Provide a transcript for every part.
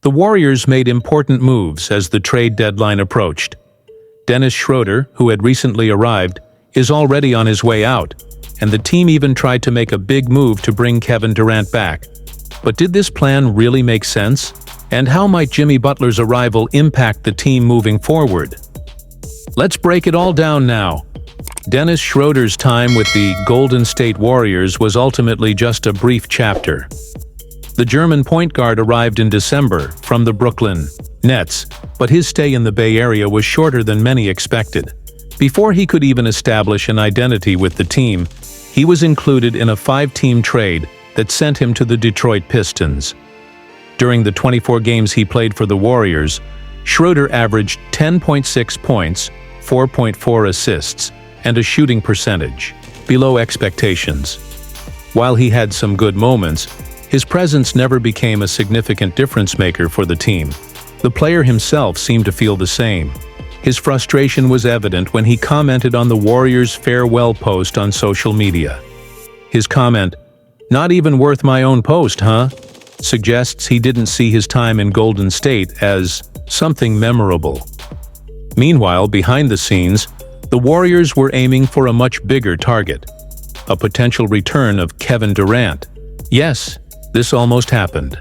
The Warriors made important moves as the trade deadline approached. Schroeder, who had recently arrived, is already on his way out, and the team even tried to make a big move to bring Kevin Durant back. But did this plan really make sense? And how might Jimmy Butler's arrival impact the team moving forward? Let's break it all down now. Schroeder's time with the Golden State Warriors was ultimately just a brief chapter. The German point guard arrived in December from the Brooklyn Nets, but his stay in the Bay Area was shorter than many expected. Before he could even establish an identity with the team, he was included in a 5-team trade that sent him to the Detroit Pistons. During the 24 games he played for the Warriors, Schroeder averaged 10.6 points, 4.4 assists, and a shooting percentage below expectations. While he had some good moments, his presence never became a significant difference-maker for the team. The player himself seemed to feel the same. His frustration was evident when he commented on the Warriors' farewell post on social media. His comment, "Not even worth my own post, huh?" suggests he didn't see his time in Golden State as something memorable. Meanwhile, behind the scenes, the Warriors were aiming for a much bigger target, a potential return of Kevin Durant. Yes, this almost happened.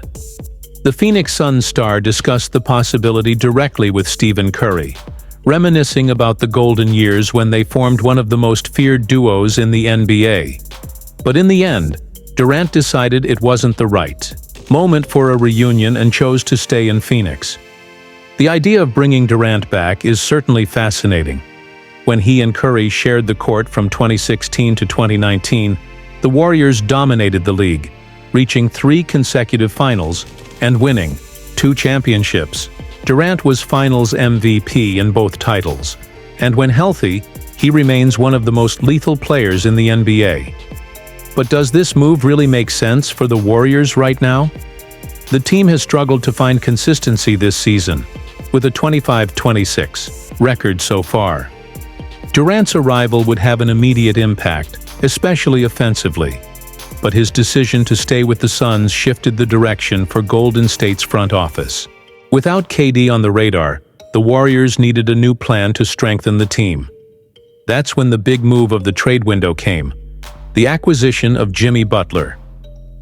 The Phoenix Suns star discussed the possibility directly with Stephen Curry, reminiscing about the golden years when they formed one of the most feared duos in the NBA. But in the end, Durant decided it wasn't the right moment for a reunion and chose to stay in Phoenix. The idea of bringing Durant back is certainly fascinating. When he and Curry shared the court from 2016 to 2019, the Warriors dominated the league, reaching 3 consecutive finals and winning 2 championships. Durant was Finals MVP in both titles, and when healthy, he remains one of the most lethal players in the NBA. But does this move really make sense for the Warriors right now? The team has struggled to find consistency this season, with a 25-26 record so far. Durant's arrival would have an immediate impact, especially offensively, but his decision to stay with the Suns shifted the direction for Golden State's front office. Without KD on the radar, the Warriors needed a new plan to strengthen the team. That's when the big move of the trade window came, the acquisition of Jimmy Butler.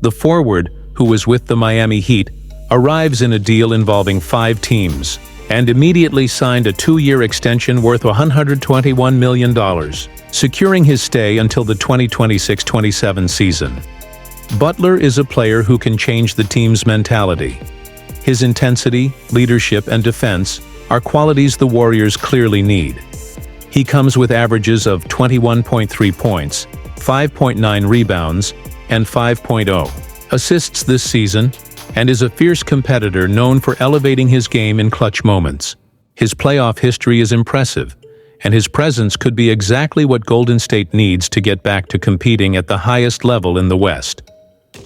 The forward, who was with the Miami Heat, arrives in a deal involving 5 teams, and immediately signed a 2-year extension worth $121 million, securing his stay until the 2026-27 season. Butler is a player who can change the team's mentality. His intensity, leadership, and defense are qualities the Warriors clearly need. He comes with averages of 21.3 points, 5.9 rebounds, and 5.0 assists this season, and is a fierce competitor known for elevating his game in clutch moments. His playoff history is impressive, and his presence could be exactly what Golden State needs to get back to competing at the highest level in the West.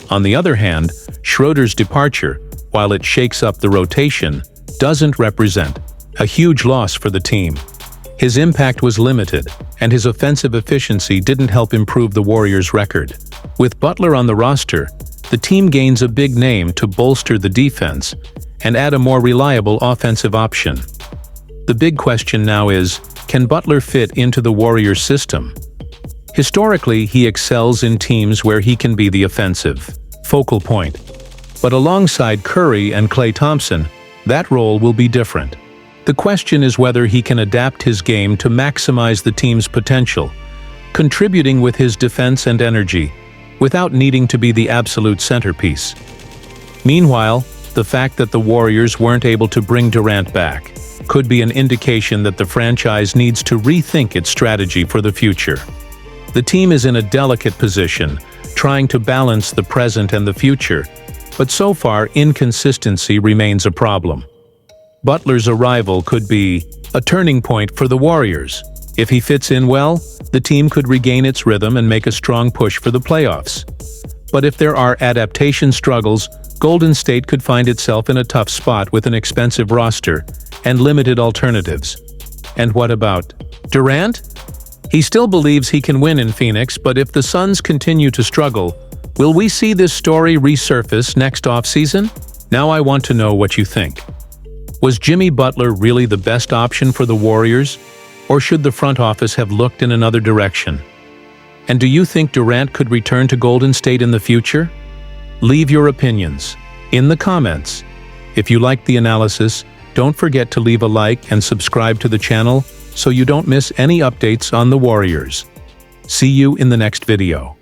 On the other hand, Schroeder's departure, while it shakes up the rotation, doesn't represent a huge loss for the team. His impact was limited, and his offensive efficiency didn't help improve the Warriors' record. With Butler on the roster, the team gains a big name to bolster the defense and add a more reliable offensive option. The big question now is, can Butler fit into the Warriors' system? Historically, he excels in teams where he can be the offensive focal point. But alongside Curry and Klay Thompson, that role will be different. The question is whether he can adapt his game to maximize the team's potential, contributing with his defense and energy, without needing to be the absolute centerpiece. Meanwhile, the fact that the Warriors weren't able to bring Durant back could be an indication that the franchise needs to rethink its strategy for the future. The team is in a delicate position, trying to balance the present and the future, but so far inconsistency remains a problem. Butler's arrival could be a turning point for the Warriors. If he fits in well, the team could regain its rhythm and make a strong push for the playoffs. But if there are adaptation struggles, Golden State could find itself in a tough spot with an expensive roster and limited alternatives. And what about Durant? He still believes he can win in Phoenix, but if the Suns continue to struggle, will we see this story resurface next offseason? Now I want to know what you think. Was Jimmy Butler really the best option for the Warriors, or should the front office have looked in another direction? And do you think Durant could return to Golden State in the future? Leave your opinions in the comments. If you liked the analysis, don't forget to leave a like and subscribe to the channel so you don't miss any updates on the Warriors. See you in the next video.